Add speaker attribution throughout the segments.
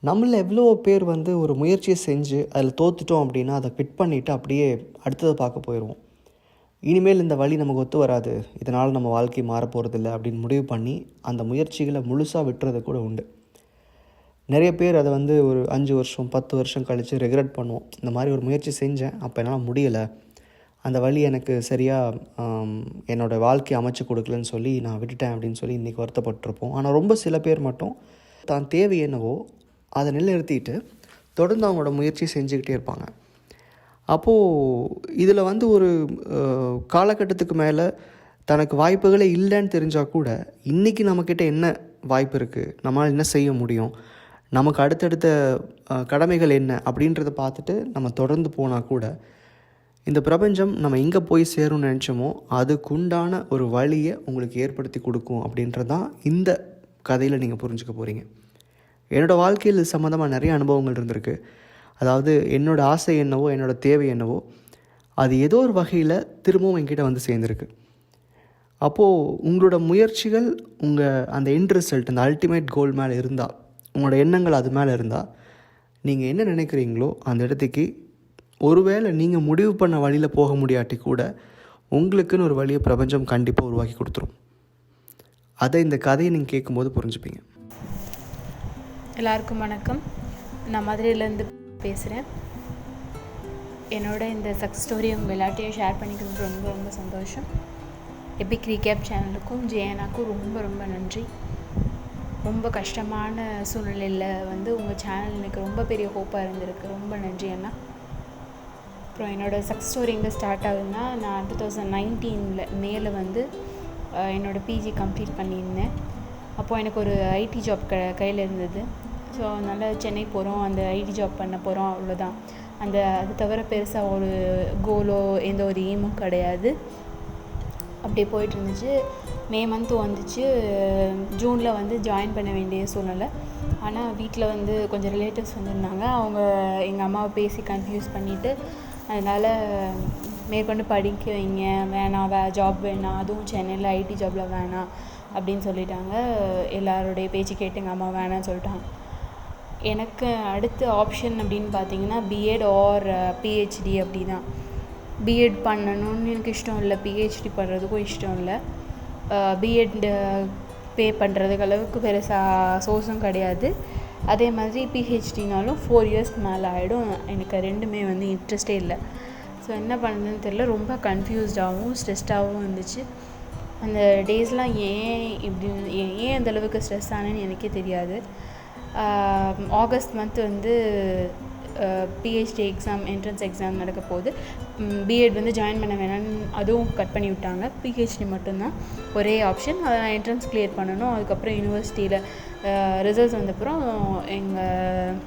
Speaker 1: நம்மள எவ்வளோ பேர் வந்து ஒரு முயற்சியை செஞ்சு அதில் தோத்துட்டோம் அப்படின்னா அதை குவிட் பண்ணிவிட்டு அப்படியே அடுத்ததை பார்க்க போயிடுவோம். இனிமேல் இந்த வழி நமக்கு ஒத்து வராது, இதனால் நம்ம வாழ்க்கை மாறப்போகிறதில்ல அப்படின்னு முடிவு பண்ணி அந்த முயற்சிகளை முழுசாக விட்டுறது கூட உண்டு. நிறைய பேர் அதை வந்து ஒரு 5 வருஷம் 10 வருஷம் கழித்து ரெக்ரெட் பண்ணுவோம். இந்த மாதிரி ஒரு முயற்சி செஞ்சேன், அப்போ என்னால் முடியலை, அந்த வழி எனக்கு சரியாக என்னோடய வாழ்க்கையை அமைச்சு கொடுக்கலன்னு சொல்லி நான் விட்டுட்டேன் அப்படின்னு சொல்லி இன்றைக்கி வருத்தப்பட்டிருப்போம். ஆனால் ரொம்ப சில பேர் மட்டும் தான் தேவை என்னவோ அதை நிலைநிறுத்திட்டு தொடர்ந்து அவங்களோட முயற்சி செஞ்சுக்கிட்டே இருப்பாங்க. அப்போது இதில் வந்து ஒரு காலகட்டத்துக்கு மேலே தனக்கு வாய்ப்புகளே இல்லைன்னு தெரிஞ்சால் கூட இன்றைக்கி நம்மக்கிட்ட என்ன வாய்ப்பு இருக்குது, நம்மளால் என்ன செய்ய முடியும், நமக்கு அடுத்தடுத்த கடமைகள் என்ன அப்படின்றத பார்த்துட்டு நம்ம தொடர்ந்து போனால் கூட இந்த பிரபஞ்சம் நம்ம எங்கே போய் சேரும்னு நினச்சோமோ அதுக்குண்டான ஒரு வழியை உங்களுக்கு ஏற்படுத்தி கொடுக்கும் அப்படின்றது தான் இந்த கதையில் நீங்கள் புரிஞ்சுக்க போகிறீங்க. என்னோடய வாழ்க்கையில் இது சம்மந்தமாக நிறைய அனுபவங்கள் இருந்திருக்கு. அதாவது என்னோடய ஆசை என்னவோ என்னோடய தேவை என்னவோ அது ஏதோ ஒரு வகையில் திரும்பவும் என்கிட்ட வந்து சேர்ந்துருக்கு. அப்போது உங்களோட முயற்சிகள் உங்கள் அந்த எண்ட் ரிசல்ட், அந்த அல்டிமேட் கோல் மேலே இருந்தால், உங்களோட எண்ணங்கள் அது மேலே இருந்தால், நீங்கள் என்ன நினைக்கிறீங்களோ அந்த இடத்துக்கு ஒருவேளை நீங்கள் முடிவு பண்ண வழியில் போக முடியாட்டி கூட உங்களுக்குன்னு ஒரு வழியை பிரபஞ்சம் கண்டிப்பாக உருவாக்கி கொடுத்துரும். அதை இந்த கதையை நீங்கள் கேட்கும்போது புரிஞ்சுப்பீங்க.
Speaker 2: எல்லாருக்கும் வணக்கம். நான் மதுரையிலேருந்து பேசுகிறேன். என்னோட இந்த சக்ஸஸ் ஸ்டோரி உங்கள் எல்லாத்தையும் ஷேர் பண்ணிக்கிறது ரொம்ப ரொம்ப சந்தோஷம். எபிக்ரிகேப் சேனலுக்கும் ஜேனாக்கும் ரொம்ப ரொம்ப நன்றி. ரொம்ப கஷ்டமான சூழ்நிலையில் வந்து உங்கள் சேனல் எனக்கு ரொம்ப பெரிய ஹோப்பாக இருந்திருக்கு. ரொம்ப நன்றி அண்ணா. அப்புறம் என்னோடய சக்ஸஸ் ஸ்டோரி எங்கே ஸ்டார்ட் ஆகுதுன்னா, நான் 2019 மேல வந்து என்னோடய பிஜி கம்ப்ளீட் பண்ணியிருந்தேன். அப்போது எனக்கு ஒரு ஐடி ஜாப் கையில் இருந்தது. ஸோ அதனால் சென்னை போகிறோம், அந்த ஐடி ஜாப் பண்ண போகிறோம், அவ்வளோதான். அது தவிர பெருசாக ஒரு கோலோ எந்த ஒரு எய்மும் கிடையாது. அப்படியே போயிட்டு இருந்துச்சு. மே மந்த்து வந்துச்சு. ஜூனில் வந்து ஜாயின் பண்ண வேண்டிய சூழ்நிலை. ஆனால் வீட்டில் வந்து கொஞ்சம் ரிலேட்டிவ்ஸ் வந்துருந்தாங்க. அவங்க எங்கள் அம்மாவை பேசி கன்ஃபியூஸ் பண்ணிவிட்டு, அதனால் மேற்கொண்டு படிக்க வைங்க, வேணாம், ஜாப் வேணாம், அதுவும் சென்னையில் ஐடி ஜாபில் வேணாம் அப்படின்னு சொல்லிட்டாங்க. எல்லாருடைய பேச்சு கேட்டு எங்கள் அம்மா வேணான்னு சொல்லிட்டாங்க. எனக்கு அடுத்த ஆப்ஷன் அப்படின்னு பார்த்தீங்கன்னா பிஎட் ஆர் பிஹெச்டி. அப்படி தான். பிஎட் பண்ணணும்னு எனக்கு இஷ்டம் இல்லை, பிஹெச்டி பண்ணுறதுக்கும் இஷ்டம் இல்லை. பிஎட் பே பண்ணுறதுக்கு அளவுக்கு பெருசாக சோர்ஸும் கிடையாது. அதே மாதிரி பிஹெச்டினாலும் 4 இயர்ஸ்க்கு மேலே ஆகிடும். எனக்கு ரெண்டுமே வந்து இன்ட்ரெஸ்டே இல்லை. ஸோ என்ன பண்ணுறதுன்னு தெரியல. ரொம்ப கன்ஃபியூஸ்டாகவும் ஸ்ட்ரெஸ்டாகவும் இருந்துச்சு. அந்த டேஸ்லாம் ஏன் அந்தளவுக்கு ஸ்ட்ரெஸ் ஆனேன்னு எனக்கே தெரியாது. ஆகஸ்ட் மந்த் வந்து பிஹெச்டி எக்ஸாம், என்ட்ரன்ஸ் எக்ஸாம் நடக்க போகுது. பிஎட் வந்து ஜாயின் பண்ண வேணான்னு அதுவும் கட் பண்ணி விட்டாங்க. பிஹெச்டி மட்டும்தான் ஒரே ஆப்ஷன். அதை நான் என்ட்ரன்ஸ் கிளியர் பண்ணணும். அதுக்கப்புறம் யூனிவர்சிட்டியில் ரிசல்ட்ஸ் வந்தப்புறம் எங்கள்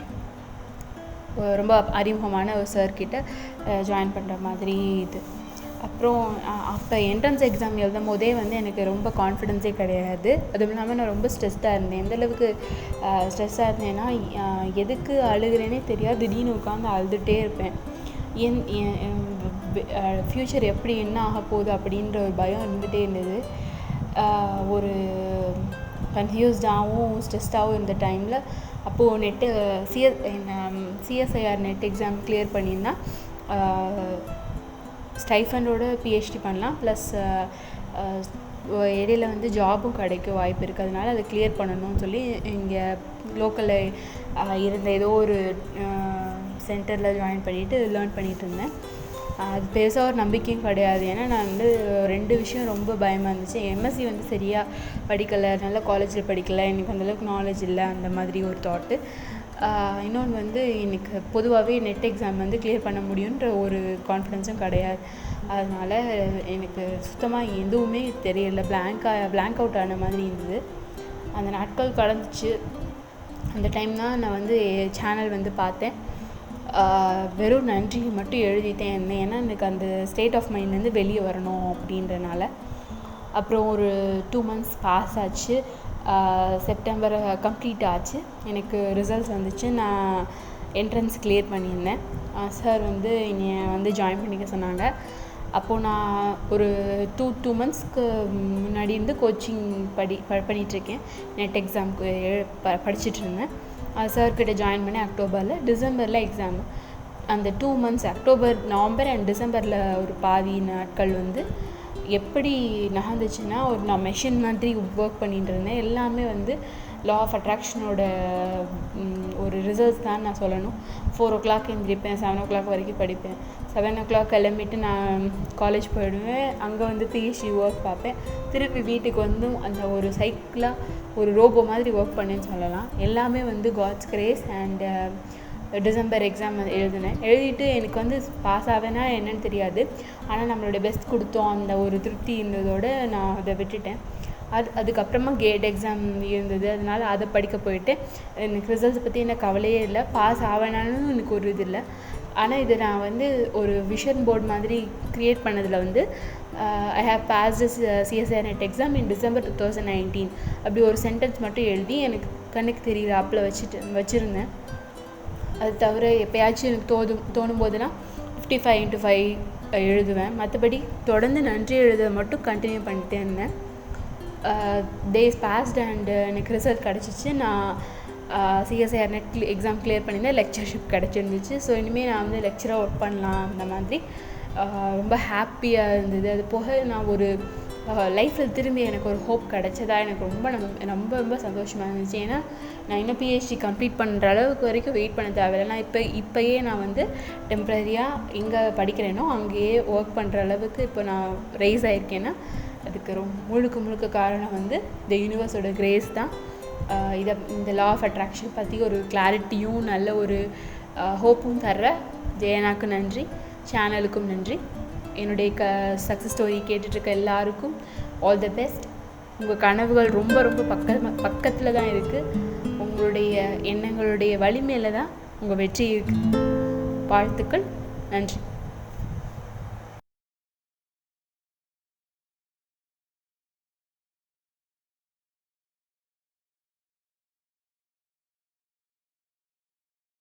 Speaker 2: ரொம்ப அறிமுகமான ஒரு சார்கிட்ட ஜாயின் பண்ணுற மாதிரி இது. அப்புறம் அப்போ என்ட்ரன்ஸ் எக்ஸாம் எழுதும் போதே வந்து எனக்கு ரொம்ப கான்ஃபிடென்ஸே கிடையாது. அதுவும் இல்லாமல் நான் ரொம்ப ஸ்ட்ரெஸ்டாக இருந்தேன். எந்தளவுக்கு ஸ்ட்ரெஸ்ஸாக இருந்தேன்னா, எதுக்கு அழுகிறேனே தெரியாது. திடீர்னு உட்காந்து அழுதுகிட்டே இருப்பேன். ஃப்யூச்சர் எப்படி என்ன ஆக போகுது அப்படின்ற ஒரு பயம் இருந்துகிட்டே இருந்தது. ஒரு கன்ஃபியூஸ்டாகவும் ஸ்ட்ரெஸ்டாகவும் இருந்த டைமில் அப்போது சிஎஸ்ஐஆர் நெட் எக்ஸாம் கிளியர் பண்ணியிருந்தா ஸ்டைஃபண்டோட பிஹெச்டி பண்ணலாம். ப்ளஸ் இடையில வந்து ஜாபும் கிடைக்க வாய்ப்பு இருக்குது. அதனால் அதை கிளியர் பண்ணணும்னு சொல்லி இங்கே லோக்கலில் இருந்த ஏதோ ஒரு சென்டரில் ஜாயின் பண்ணிவிட்டு லேர்ன் பண்ணிகிட்டு இருந்தேன். அது பெருசாக ஒரு நம்பிக்கையும் கிடையாது. ஏன்னா நான் வந்து 2 விஷயம் ரொம்ப பயமாக இருந்துச்சு. எம்எஸ்சி வந்து சரியாக படிக்கலை, நல்ல காலேஜில் படிக்கலை, எனக்கு அந்தளவுக்கு நாலேஜ் இல்லை, அந்த மாதிரி ஒரு தாட்டு. இன்னொன்று வந்து எனக்கு பொதுவாகவே நெட் எக்ஸாம் வந்து கிளியர் பண்ண முடியுன்ற ஒரு கான்ஃபிடென்ஸும் கிடையாது. அதனால் எனக்கு சுத்தமாக எதுவுமே தெரியலை. பிளாங்க் அவுட் ஆன மாதிரி இருந்தது. அந்த நாட்கள் கடந்துச்சு. அந்த டைம் தான் நான் வந்து சேனல் வந்து பார்த்தேன். வெறும் நன்றி மட்டும் எழுதிட்டேன் இருந்தேன். ஏன்னா எனக்கு அந்த ஸ்டேட் ஆஃப் மைண்ட்லேருந்து வெளியே வரணும் அப்படின்றனால. அப்புறம் ஒரு 2 months பாஸ் ஆச்சு. செப்டம்பர் கம்ப்ளீட் ஆச்சு. எனக்கு ரிசல்ட்ஸ் வந்துச்சு. நான் என்ட்ரன்ஸ் கிளியர் பண்ணியிருந்தேன். சார் வந்து என்னை வந்து ஜாயின் பண்ணிக்க சொன்னாங்க. அப்போது நான் ஒரு டூ மந்த்ஸ்க்கு முன்னாடி இருந்து கோச்சிங் பண்ணிகிட்ருக்கேன். நெட் எக்ஸாமுக்கு படிச்சுட்டு இருந்தேன். சார்கிட்ட ஜாயின் பண்ணி அக்டோபரில், டிசம்பரில் எக்ஸாமு. அந்த 2 months அக்டோபர், நவம்பர் அண்ட் டிசம்பரில் ஒரு பாதி நாட்கள் வந்து எப்படி நகர்ந்துச்சுன்னா, நான் மெஷின் மாதிரி ஒர்க் பண்ணிட்டு இருந்தேன். எல்லாமே வந்து லா ஆஃப் அட்ராக்ஷனோட ஒரு ரிசல்ட்ஸ் தான் நான் சொல்லணும். 4 o'clock எழுந்திரிப்பேன், 7 o'clock வரைக்கும் படிப்பேன். 7 o'clock கிளம்பிட்டு நான் காலேஜ் போயிடுவேன். அங்கே வந்து பிஹெச்டி ஒர்க் பார்ப்பேன். திருப்பி வீட்டுக்கு வந்து அந்த ஒரு சைக்கிளாக ஒரு ரோபோ மாதிரி ஒர்க் பண்ணேன்னு சொல்லலாம். எல்லாமே வந்து God's grace. And December exam எழுதிட்டு எனக்கு வந்து பாஸ் ஆவேன்னா என்னன்னு தெரியாது. ஆனால் நம்மளுடைய பெஸ்ட் கொடுத்தோம், அந்த ஒரு திருப்தி இருந்ததோடு நான் அதை விட்டுட்டேன். அதுக்கப்புறமா கேட் எக்ஸாம் இருந்தது. அதனால் அதை படிக்க போயிட்டு எனக்கு ரிசல்ட்ஸ் பற்றி எனக்கு கவலையே இல்லை. பாஸ் ஆவேனாலும் எனக்கு ஒரு இது இல்லை. ஆனால் இது நான் வந்து ஒரு விஷன் போர்டு மாதிரி க்ரியேட் பண்ணதில் வந்து I have passed CSI net exam in December 2019 அப்படி ஒரு சென்டென்ஸ் மட்டும் எழுதி எனக்கு கண்ணுக்கு தெரியல ஆப்பில் வச்சுருந்தேன். அது தவிர எப்போயாச்சும் எனக்கு தோணும் போதுனா 55x5 எழுதுவேன். மற்றபடி தொடர்ந்து நன்றி எழுத மட்டும் கண்டினியூ பண்ணிட்டே இருந்தேன். டேஸ் பாஸ்ட் அண்ட் எனக்கு ரிசல்ட் கிடச்சிச்சு. நான் சிஎஸ்ஐஆர் நெட் எக்ஸாம் கிளியர் பண்ணியிருந்தேன். லெக்சர்ஷிப் கிடச்சிருந்துச்சு. ஸோ இனிமேல் நான் வந்து லெக்சராக ஒர்க் பண்ணலாம். அந்த மாதிரி ரொம்ப ஹாப்பியாக இருந்தது. அது போக நான் ஒரு லைஃப்பில் திரும்பி எனக்கு ஒரு ஹோப் கிடச்சதா எனக்கு ரொம்ப ரொம்ப சந்தோஷமாக இருந்துச்சு. ஏன்னா நான் இன்னும் பிஹெச்டி கம்ப்ளீட் பண்ணுற அளவுக்கு வரைக்கும் வெயிட் பண்ண தேவையில்லை. நான் இப்போயே நான் வந்து டெம்ப்ரரியாக எங்கே படிக்கிறேனோ அங்கேயே ஒர்க் பண்ணுற அளவுக்கு இப்போ நான் ரைஸ் ஆகிருக்கேன்னா அதுக்கு முழுக்க காரணம் வந்து இந்த யூனிவர்ஸோட கிரேஸ் தான். இந்த லா ஆஃப் அட்ராக்ஷன் பற்றி ஒரு கிளாரிட்டியும் நல்ல ஒரு ஹோப்பும் தர்ற ஜெயனாக்கு நன்றி, சேனலுக்கும் நன்றி. என்னுடைய சக்ஸஸ் ஸ்டோரி கேட்டுட்ருக்க எல்லாருக்கும் ஆல் தி பெஸ்ட். உங்கள் கனவுகள் ரொம்ப பக்கத்தில் தான் இருக்குது. உங்களுடைய எண்ணங்களுடைய வலிமையில் தான் உங்கள் வெற்றி இருக்குது. வாழ்த்துக்கள். நன்றி.